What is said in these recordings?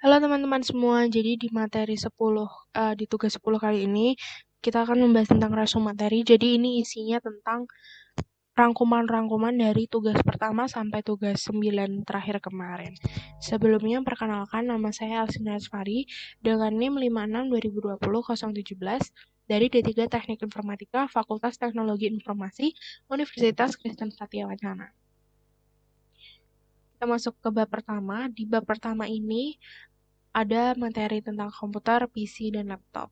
Halo teman-teman semua, jadi di materi 10, di tugas 10 kali ini, kita akan membahas tentang rasio materi. Jadi ini isinya tentang rangkuman-rangkuman dari tugas pertama sampai tugas 9 terakhir kemarin. Sebelumnya, perkenalkan nama saya Alsina Asfari dengan NIM 562020-017 dari D3 Teknik Informatika Fakultas Teknologi Informasi Universitas Kristen Satya Wacana. Kita masuk ke bab pertama. Di bab pertama ini ada materi tentang komputer, PC, dan laptop.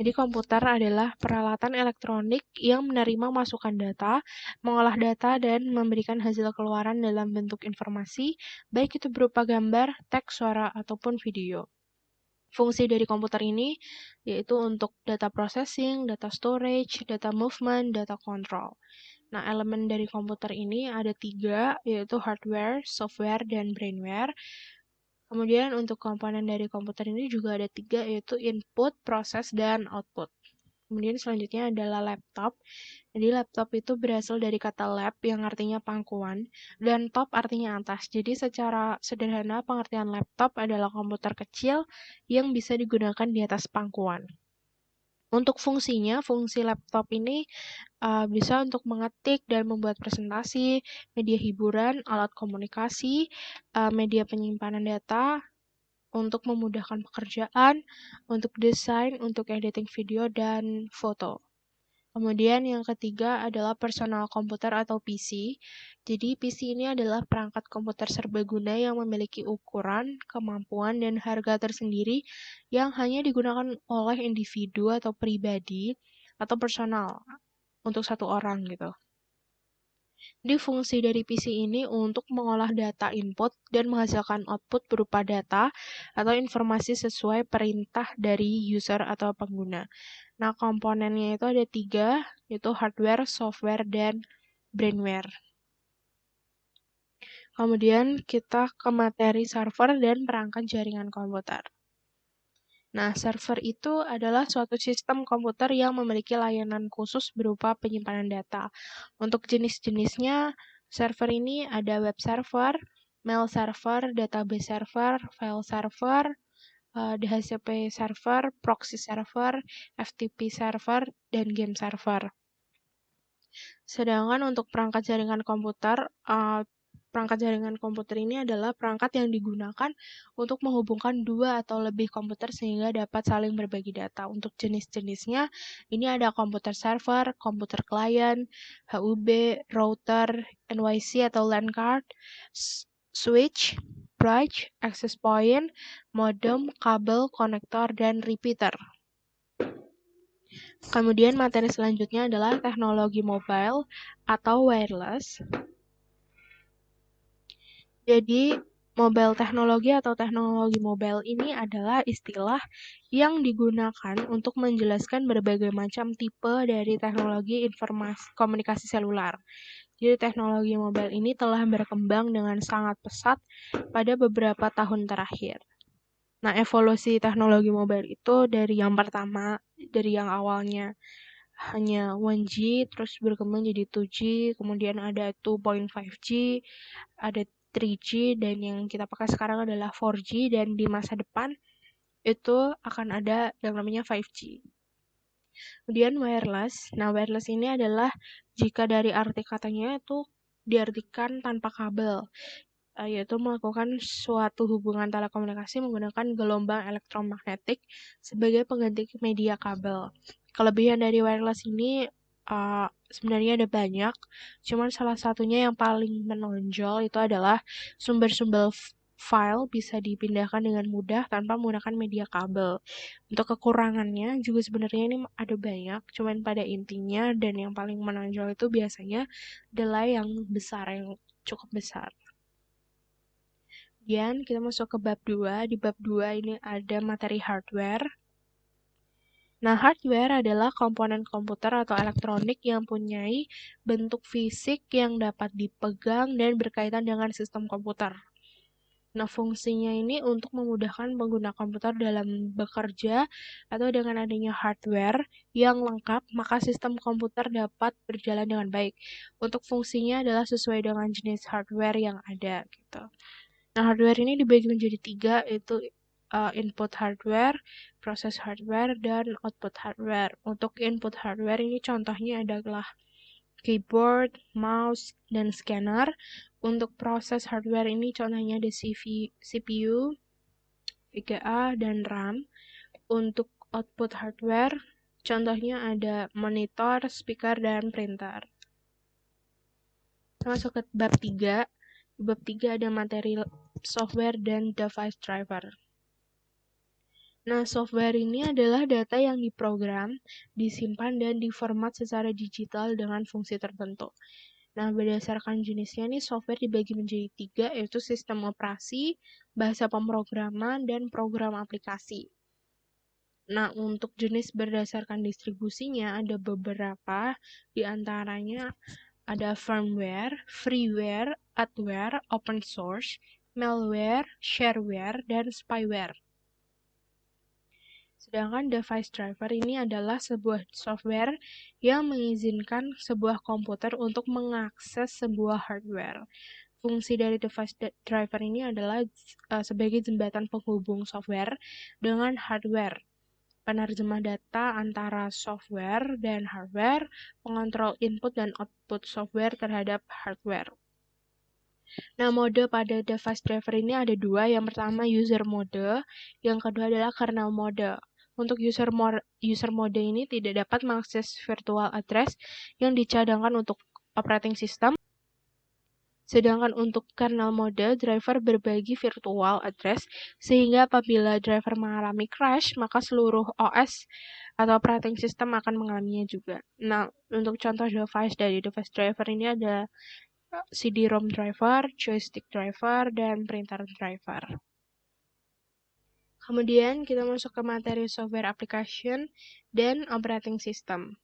Jadi komputer adalah peralatan elektronik yang menerima masukan data, mengolah data, dan memberikan hasil keluaran dalam bentuk informasi, baik itu berupa gambar, teks, suara, ataupun video. Fungsi dari komputer ini yaitu untuk data processing, data storage, data movement, data control. Nah, elemen dari komputer ini ada 3, yaitu hardware, software, dan brainware. Kemudian untuk komponen dari komputer ini juga ada 3, yaitu input, proses, dan output. Kemudian selanjutnya adalah laptop. Jadi laptop itu berasal dari kata lap yang artinya pangkuan, dan top artinya atas. Jadi secara sederhana pengertian laptop adalah komputer kecil yang bisa digunakan di atas pangkuan. Untuk fungsinya, fungsi laptop ini bisa untuk mengetik dan membuat presentasi, media hiburan, alat komunikasi, media penyimpanan data, untuk memudahkan pekerjaan, untuk desain, untuk editing video, dan foto. Kemudian yang ketiga adalah personal komputer atau PC. Jadi PC ini adalah perangkat komputer serbaguna yang memiliki ukuran, kemampuan, dan harga tersendiri yang hanya digunakan oleh individu atau pribadi atau personal untuk satu orang gitu. Jadi fungsi dari PC ini untuk mengolah data input dan menghasilkan output berupa data atau informasi sesuai perintah dari user atau pengguna. Nah, komponennya itu ada 3, yaitu hardware, software, dan brainware. Kemudian kita ke materi server dan perangkat jaringan komputer. Nah, server itu adalah suatu sistem komputer yang memiliki layanan khusus berupa penyimpanan data. Untuk jenis-jenisnya, server ini ada web server, mail server, database server, file server, DHCP server, proxy server, FTP server, dan game server. Sedangkan untuk perangkat jaringan komputer, perangkat jaringan komputer ini adalah perangkat yang digunakan untuk menghubungkan 2 atau lebih komputer sehingga dapat saling berbagi data. Untuk jenis-jenisnya, ini ada komputer server, komputer klien, HUB, router, NYC atau LAN card, switch, bridge, access point, modem, kabel, konektor, dan repeater. Kemudian materi selanjutnya adalah teknologi mobile atau wireless. Jadi, mobile teknologi atau teknologi mobile ini adalah istilah yang digunakan untuk menjelaskan berbagai macam tipe dari teknologi informasi komunikasi seluler. Jadi, teknologi mobile ini telah berkembang dengan sangat pesat pada beberapa tahun terakhir. Nah, evolusi teknologi mobile itu dari yang pertama, dari yang awalnya hanya 1G, terus berkembang jadi 2G, kemudian ada 2.5G, ada 3G, dan yang kita pakai sekarang adalah 4G, dan di masa depan itu akan ada yang namanya 5G. Kemudian wireless. Nah, wireless ini adalah jika dari arti katanya itu diartikan tanpa kabel, yaitu melakukan suatu hubungan telekomunikasi menggunakan gelombang elektromagnetik sebagai pengganti media kabel. Kelebihan dari wireless ini sebenarnya ada banyak, cuman salah satunya yang paling menonjol itu adalah sumber-sumber file bisa dipindahkan dengan mudah tanpa menggunakan media kabel. Untuk kekurangannya juga sebenarnya ini ada banyak, cuman pada intinya dan yang paling menonjol itu biasanya delay yang besar, yang cukup besar. Kemudian kita masuk ke bab 2. Di bab 2 ini ada materi hardware. Nah, hardware adalah komponen komputer atau elektronik yang mempunyai bentuk fisik yang dapat dipegang dan berkaitan dengan sistem komputer. Nah, fungsinya ini untuk memudahkan pengguna komputer dalam bekerja atau dengan adanya hardware yang lengkap, maka sistem komputer dapat berjalan dengan baik. Untuk fungsinya adalah sesuai dengan jenis hardware yang ada gitu. Nah, hardware ini dibagi menjadi 3, yaitu input hardware, proses hardware, dan output hardware. Untuk input hardware ini contohnya adalah keyboard, mouse, dan scanner. Untuk proses hardware ini contohnya ada CPU, VGA, dan RAM. Untuk output hardware, contohnya ada monitor, speaker, dan printer. Kita masuk ke bab 3. Di bab 3 ada materi software dan device driver. Nah, software ini adalah data yang diprogram, disimpan, dan diformat secara digital dengan fungsi tertentu. Nah, berdasarkan jenisnya nih, software dibagi menjadi 3, yaitu sistem operasi, bahasa pemrograman, dan program aplikasi. Nah, untuk jenis berdasarkan distribusinya ada beberapa, di antaranya ada firmware, freeware, adware, open source, malware, shareware, dan spyware. Sedangkan device driver ini adalah sebuah software yang mengizinkan sebuah komputer untuk mengakses sebuah hardware. Fungsi dari device driver ini adalah sebagai jembatan penghubung software dengan hardware, penerjemah data antara software dan hardware, pengontrol input dan output software terhadap hardware. Nah, mode pada device driver ini ada 2. Yang pertama user mode, yang kedua adalah kernel mode. Untuk user mode ini tidak dapat mengakses virtual address yang dicadangkan untuk operating system. Sedangkan untuk kernel mode, driver berbagi virtual address, sehingga apabila driver mengalami crash, maka seluruh OS atau operating system akan mengalaminya juga. Nah, untuk contoh device dari device driver ini ada CD-ROM driver, joystick driver, dan printer driver. Kemudian kita masuk ke materi software application dan operating system.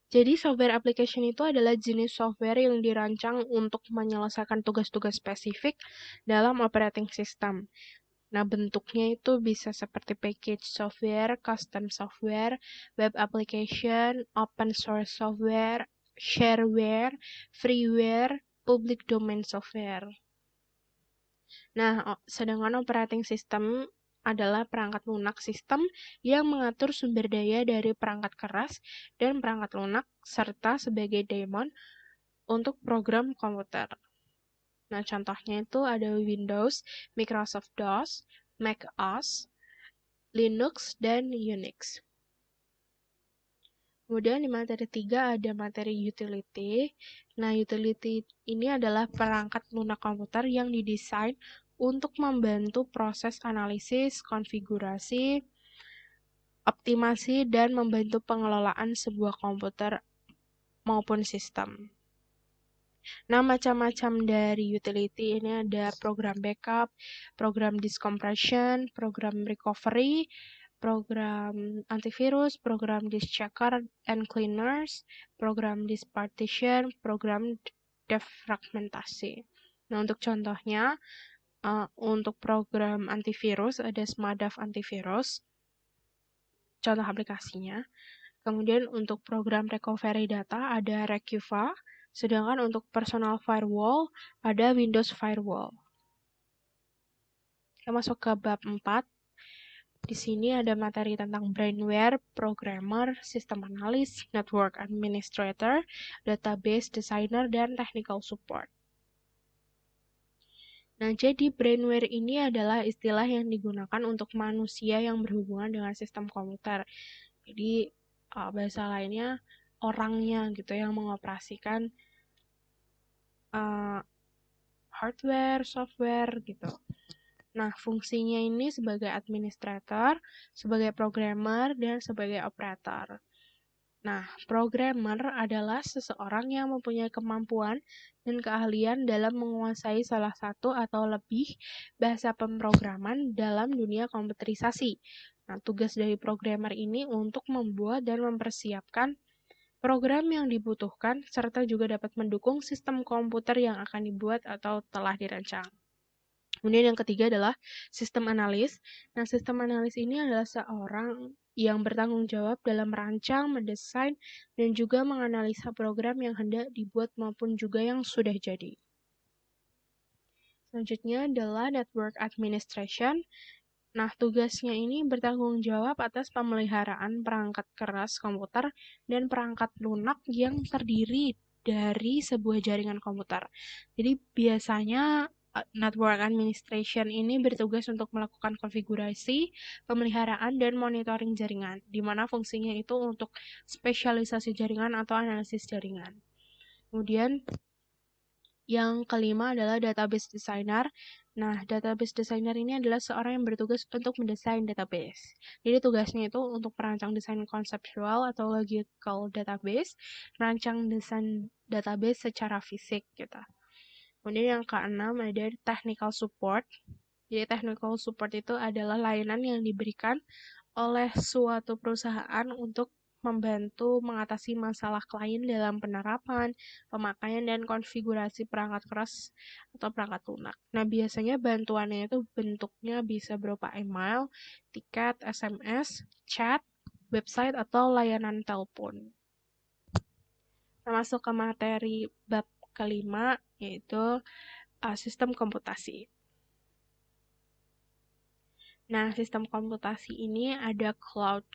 Jadi software application itu adalah jenis software yang dirancang untuk menyelesaikan tugas-tugas spesifik dalam operating system. Nah, bentuknya itu bisa seperti package software, custom software, web application, open source software, shareware, freeware, public domain software. Nah, sedangkan operating system adalah perangkat lunak sistem yang mengatur sumber daya dari perangkat keras dan perangkat lunak serta sebagai daemon untuk program komputer. Nah, contohnya itu ada Windows, Microsoft DOS, Mac OS, Linux, dan Unix. Kemudian di materi 3 ada materi utility. Nah, utility ini adalah perangkat lunak komputer yang didesain untuk membantu proses analisis, konfigurasi, optimasi, dan membantu pengelolaan sebuah komputer maupun sistem. Nah, macam-macam dari utility ini ada program backup, program disk compression, program recovery, program antivirus, program disk checker and cleaners, program disk partition, program defragmentasi. Nah, untuk contohnya, untuk program antivirus ada Smadaf antivirus, contoh aplikasinya. Kemudian untuk program recovery data ada Recuva, sedangkan untuk personal firewall ada Windows Firewall. Kita masuk ke bab 4. Di sini ada materi tentang brainware, programmer, system analyst, network administrator, database designer, dan technical support. Nah, jadi brainware ini adalah istilah yang digunakan untuk manusia yang berhubungan dengan sistem komputer. Jadi, bahasa lainnya orangnya gitu yang mengoperasikan hardware, software gitu. Nah, fungsinya ini sebagai administrator, sebagai programmer, dan sebagai operator. Nah, programmer adalah seseorang yang mempunyai kemampuan dan keahlian dalam menguasai salah satu atau lebih bahasa pemrograman dalam dunia komputerisasi. Nah, tugas dari programmer ini untuk membuat dan mempersiapkan program yang dibutuhkan, serta juga dapat mendukung sistem komputer yang akan dibuat atau telah dirancang. Kemudian yang ketiga adalah sistem analis. Nah, sistem analis ini adalah seorang yang bertanggung jawab dalam merancang, mendesain, dan juga menganalisa program yang hendak dibuat maupun juga yang sudah jadi. Selanjutnya adalah network administration. Nah, tugasnya ini bertanggung jawab atas pemeliharaan perangkat keras komputer dan perangkat lunak yang terdiri dari sebuah jaringan komputer. Jadi biasanya network administration ini bertugas untuk melakukan konfigurasi, pemeliharaan, dan monitoring jaringan, di mana fungsinya itu untuk spesialisasi jaringan atau analisis jaringan. Kemudian yang kelima adalah database designer. Nah, database designer ini adalah seorang yang bertugas untuk mendesain database. Jadi tugasnya itu untuk merancang desain konseptual atau logical database, merancang desain database secara fisik gitu. Kemudian yang keenam ada technical support. Jadi technical support itu adalah layanan yang diberikan oleh suatu perusahaan untuk membantu mengatasi masalah klien dalam penerapan, pemakaian, dan konfigurasi perangkat keras atau perangkat lunak. Nah, biasanya bantuannya itu bentuknya bisa berupa email, tiket, SMS, chat, website, atau layanan telepon. Nah, masuk ke materi bab kelima, yaitu sistem komputasi. Nah, sistem komputasi ini ada cloud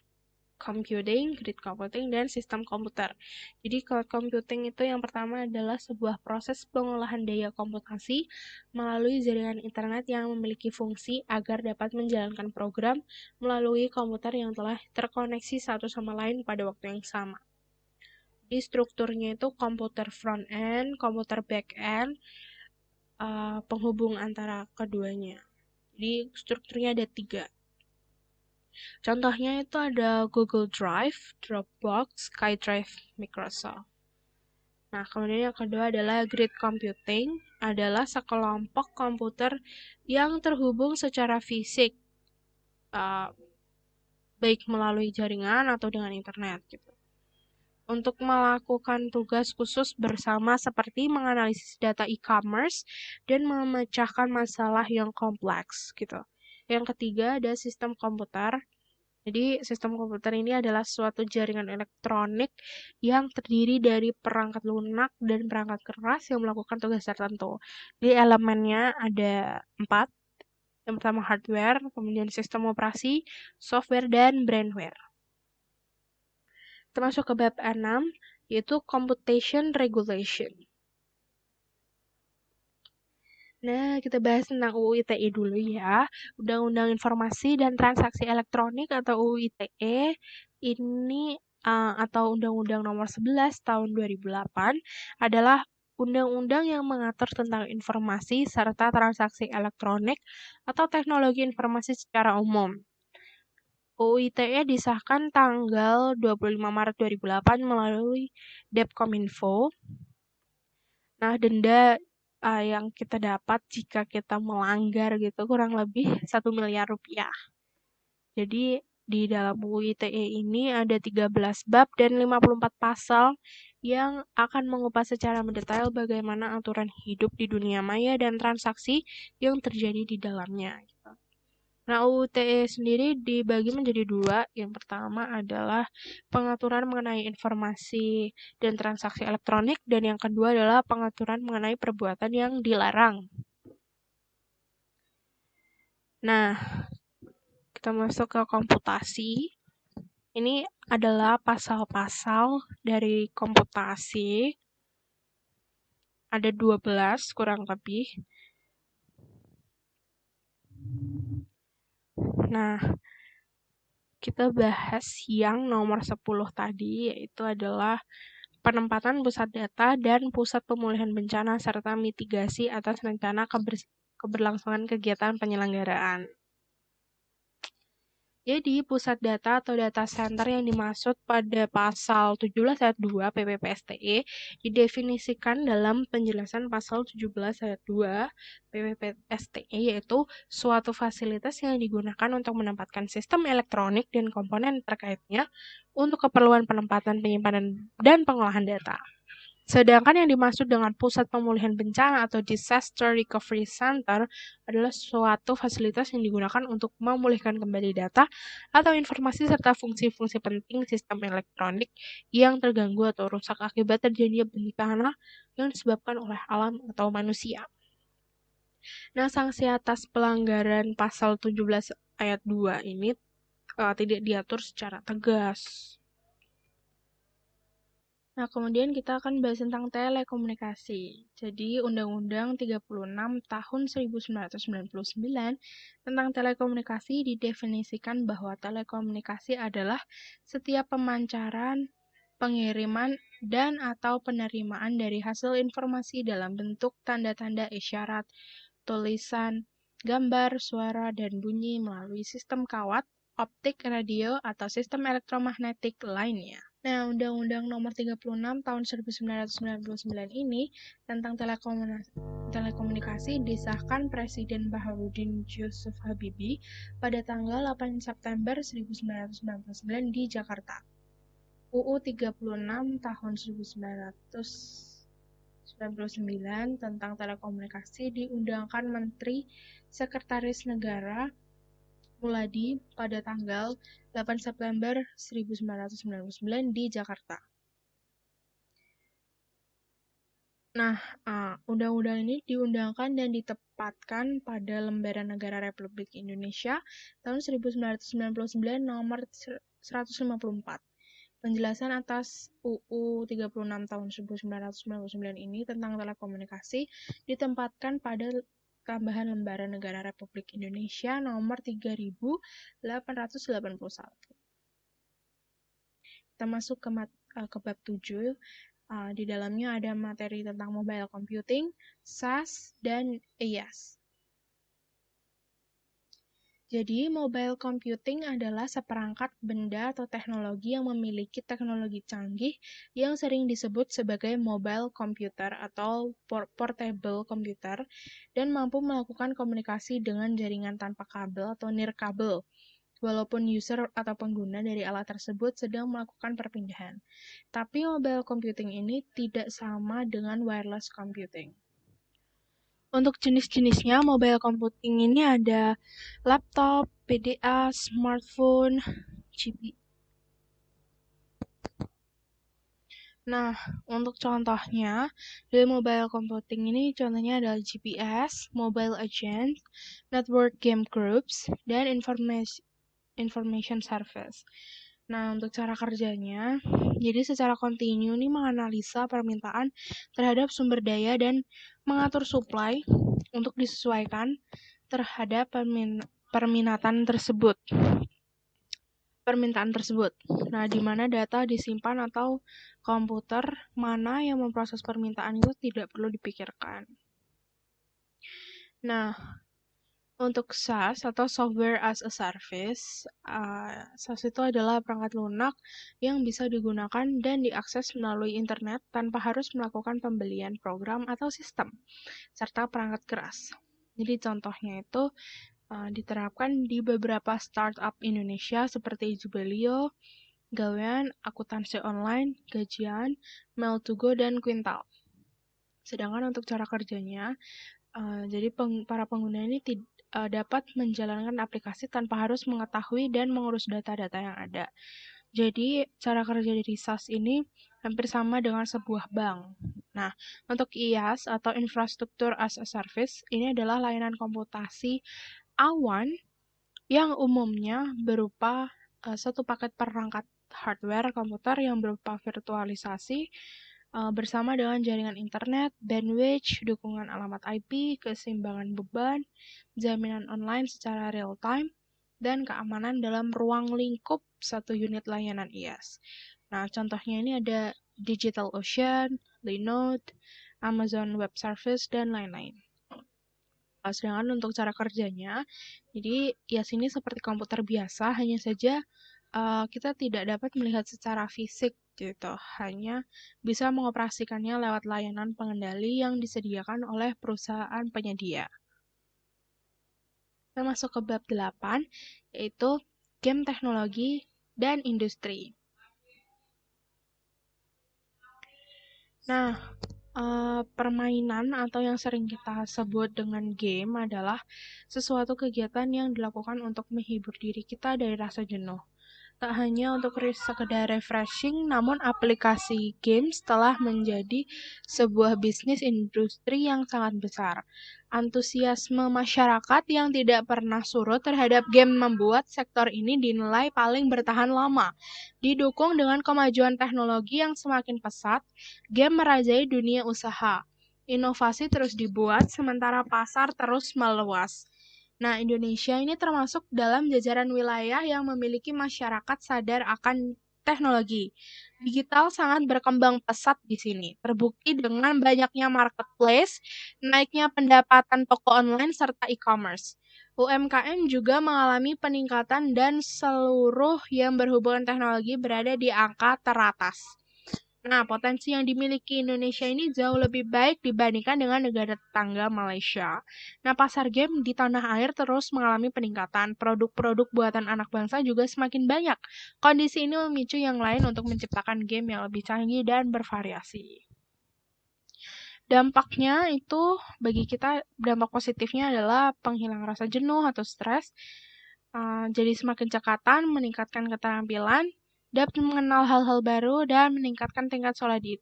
computing, grid computing, dan sistem komputer. Jadi cloud computing itu yang pertama adalah sebuah proses pengolahan daya komputasi melalui jaringan internet yang memiliki fungsi agar dapat menjalankan program melalui komputer yang telah terkoneksi satu sama lain pada waktu yang sama. Jadi strukturnya itu komputer front end, komputer back end, penghubung antara keduanya. Jadi strukturnya ada 3. Contohnya itu ada Google Drive, Dropbox, SkyDrive, Microsoft. Nah, kemudian yang kedua adalah grid computing, adalah sekelompok komputer yang terhubung secara fisik, baik melalui jaringan atau dengan internet gitu. Untuk melakukan tugas khusus bersama seperti menganalisis data e-commerce dan memecahkan masalah yang kompleks gitu. Yang ketiga ada sistem komputer. Jadi, sistem komputer ini adalah suatu jaringan elektronik yang terdiri dari perangkat lunak dan perangkat keras yang melakukan tugas tertentu. Jadi, elemennya ada 4. Yang pertama hardware, kemudian sistem operasi, software, dan brainware. Kita masuk ke bab 6, yaitu computation regulation. Nah, kita bahas tentang UU ITE dulu ya. Undang-Undang Informasi dan Transaksi Elektronik atau UU ITE ini atau Undang-Undang Nomor 11 Tahun 2008 adalah undang-undang yang mengatur tentang informasi serta transaksi elektronik atau teknologi informasi secara umum. UU ITE disahkan tanggal 25 Maret 2008 melalui Depkominfo. Nah, denda yang kita dapat jika kita melanggar gitu kurang lebih 1 miliar rupiah. Jadi di dalam UU ITE ini ada 13 bab dan 54 pasal yang akan mengupas secara mendetail bagaimana aturan hidup di dunia maya dan transaksi yang terjadi di dalamnya. Nah, UU ITE sendiri dibagi menjadi 2. Yang pertama adalah pengaturan mengenai informasi dan transaksi elektronik, dan yang kedua adalah pengaturan mengenai perbuatan yang dilarang. Nah, kita masuk ke komputasi. Ini adalah pasal-pasal dari komputasi. Ada 12 kurang lebih. Nah, kita bahas yang nomor 10 tadi, yaitu adalah penempatan pusat data dan pusat pemulihan bencana serta mitigasi atas rencana keberlangsungan kegiatan penyelenggaraan. Jadi, pusat data atau data center yang dimaksud pada pasal 17 ayat 2 PPPSTE didefinisikan dalam penjelasan pasal 17 ayat 2 PPPSTE, yaitu suatu fasilitas yang digunakan untuk menempatkan sistem elektronik dan komponen terkaitnya untuk keperluan penempatan, penyimpanan, dan pengolahan data. Sedangkan yang dimaksud dengan pusat pemulihan bencana atau Disaster Recovery Center adalah suatu fasilitas yang digunakan untuk memulihkan kembali data atau informasi serta fungsi-fungsi penting sistem elektronik yang terganggu atau rusak akibat terjadinya bencana yang disebabkan oleh alam atau manusia. Nah, sanksi atas pelanggaran pasal 17 ayat 2 ini tidak diatur secara tegas. Nah, kemudian kita akan bahas tentang telekomunikasi. Jadi, Undang-Undang 36 tahun 1999 tentang telekomunikasi didefinisikan bahwa telekomunikasi adalah setiap pemancaran, pengiriman, dan atau penerimaan dari hasil informasi dalam bentuk tanda-tanda isyarat, tulisan, gambar, suara, dan bunyi melalui sistem kawat, optik, radio, atau sistem elektromagnetik lainnya. Nah, Undang-Undang Nomor 36 Tahun 1999 ini tentang telekomunikasi disahkan Presiden Baharudin Yusuf Habibie pada tanggal 8 September 1999 di Jakarta. UU 36 Tahun 1999 tentang telekomunikasi diundangkan Menteri Sekretaris Negara Muladi pada tanggal 8 September 1999 di Jakarta. Nah, undang-undang ini diundangkan dan ditempatkan pada Lembaran Negara Republik Indonesia tahun 1999 nomor 154. Penjelasan atas UU 36 tahun 1999 ini tentang telekomunikasi ditempatkan pada tambahan Lembaran Negara Republik Indonesia nomor 3881. Kita masuk ke bab 7. Di dalamnya ada materi tentang mobile computing, SAS, dan IaaS. Jadi, mobile computing adalah seperangkat benda atau teknologi yang memiliki teknologi canggih yang sering disebut sebagai mobile computer atau portable computer dan mampu melakukan komunikasi dengan jaringan tanpa kabel atau nirkabel, walaupun user atau pengguna dari alat tersebut sedang melakukan perpindahan. Tapi mobile computing ini tidak sama dengan wireless computing. Untuk jenis-jenisnya, mobile computing ini ada laptop, PDA, smartphone, GPS. Nah, untuk contohnya, dari mobile computing ini contohnya adalah GPS, mobile agent, network game groups, dan information service. Nah, untuk cara kerjanya, jadi secara kontinu ini menganalisa permintaan terhadap sumber daya dan mengatur supply untuk disesuaikan terhadap permintaan tersebut. Nah, di mana data disimpan atau komputer mana yang memproses permintaan itu tidak perlu dipikirkan. Nah, untuk SaaS atau Software as a Service, SaaS itu adalah perangkat lunak yang bisa digunakan dan diakses melalui internet tanpa harus melakukan pembelian program atau sistem, serta perangkat keras. Jadi contohnya itu diterapkan di beberapa startup Indonesia seperti Jubelio, Gawean, Akuntansi Online, Gajian, Mail2Go, dan Quintal. Sedangkan untuk cara kerjanya, jadi para pengguna ini dapat menjalankan aplikasi tanpa harus mengetahui dan mengurus data-data yang ada. Jadi, cara kerja dari SaaS ini hampir sama dengan sebuah bank. Nah, untuk IaaS atau Infrastructure as a Service, ini adalah layanan komputasi awan yang umumnya berupa satu paket perangkat hardware komputer yang berupa virtualisasi bersama dengan jaringan internet, bandwidth, dukungan alamat IP, keseimbangan beban, jaminan online secara real-time, dan keamanan dalam ruang lingkup satu unit layanan IaaS. Nah, contohnya ini ada DigitalOcean, Linode, Amazon Web Service, dan lain-lain. Sedangkan untuk cara kerjanya, jadi IaaS ini seperti komputer biasa, hanya saja kita tidak dapat melihat secara fisik gitu, hanya bisa mengoperasikannya lewat layanan pengendali yang disediakan oleh perusahaan penyedia. Kita masuk ke bab 8, yaitu game teknologi dan industri. Nah, permainan atau yang sering kita sebut dengan game adalah sesuatu kegiatan yang dilakukan untuk menghibur diri kita dari rasa jenuh. Tak hanya untuk sekedar refreshing, namun aplikasi games telah menjadi sebuah bisnis industri yang sangat besar. Antusiasme masyarakat yang tidak pernah surut terhadap game membuat sektor ini dinilai paling bertahan lama. Didukung dengan kemajuan teknologi yang semakin pesat, game merajai dunia usaha. Inovasi terus dibuat, sementara pasar terus meluas. Nah, Indonesia ini termasuk dalam jajaran wilayah yang memiliki masyarakat sadar akan teknologi. Digital sangat berkembang pesat di sini, terbukti dengan banyaknya marketplace, naiknya pendapatan toko online, serta e-commerce. UMKM juga mengalami peningkatan dan seluruh yang berhubungan teknologi berada di angka teratas. Nah, potensi yang dimiliki Indonesia ini jauh lebih baik dibandingkan dengan negara tetangga Malaysia. Nah, pasar game di tanah air terus mengalami peningkatan. Produk-produk buatan anak bangsa juga semakin banyak. Kondisi ini memicu yang lain untuk menciptakan game yang lebih canggih dan bervariasi. Dampaknya itu bagi kita, dampak positifnya adalah penghilang rasa jenuh atau stres, jadi semakin cekatan, meningkatkan keterampilan, dapat mengenal hal-hal baru, dan meningkatkan tingkat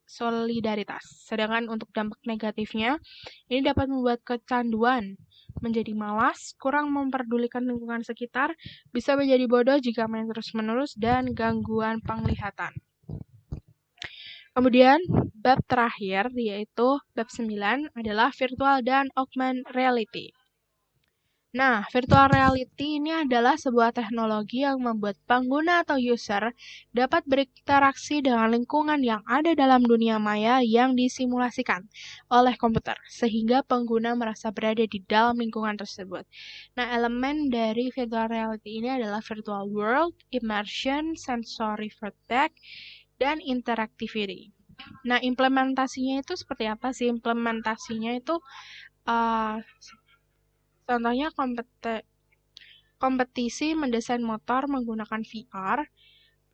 solidaritas. Sedangkan untuk dampak negatifnya, ini dapat membuat kecanduan, menjadi malas, kurang memperdulikan lingkungan sekitar, bisa menjadi bodoh jika main terus-menerus, dan gangguan penglihatan. Kemudian, bab terakhir, yaitu bab 9, adalah virtual dan augmented reality. Nah, virtual reality ini adalah sebuah teknologi yang membuat pengguna atau user dapat berinteraksi dengan lingkungan yang ada dalam dunia maya yang disimulasikan oleh komputer, sehingga pengguna merasa berada di dalam lingkungan tersebut. Nah, elemen dari virtual reality ini adalah virtual world, immersion, sensory feedback, dan interactivity. Nah, implementasinya itu seperti apa sih? Implementasinya itu contohnya kompetisi mendesain motor menggunakan VR,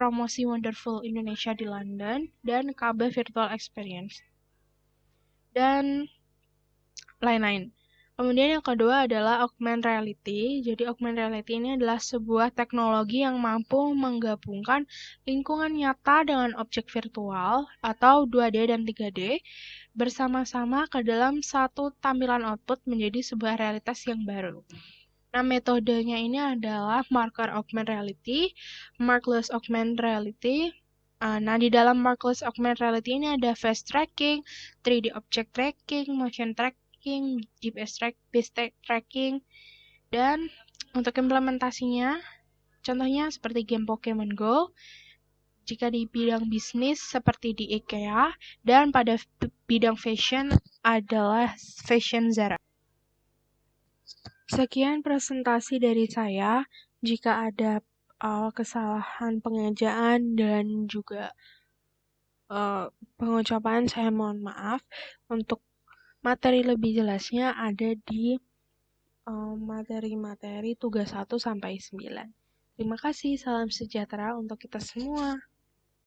promosi Wonderful Indonesia di London, dan KB Virtual Experience, dan lain-lain. Kemudian yang kedua adalah augmented reality. Jadi augmented reality ini adalah sebuah teknologi yang mampu menggabungkan lingkungan nyata dengan objek virtual atau 2D dan 3D bersama-sama ke dalam satu tampilan output menjadi sebuah realitas yang baru. Nah, metodenya ini adalah marker augmented reality, markerless augmented reality. Nah, di dalam markerless augmented reality ini ada face tracking, 3D object tracking, motion tracking, GPS tracking, dan untuk implementasinya, contohnya seperti game Pokemon Go, jika di bidang bisnis seperti di IKEA, dan pada bidang fashion adalah Fashion Zara. Sekian presentasi dari saya. Jika ada kesalahan pengejaan dan juga pengucapan, saya mohon maaf. Untuk materi lebih jelasnya ada di materi-materi tugas 1 sampai 9. Terima kasih, salam sejahtera untuk kita semua.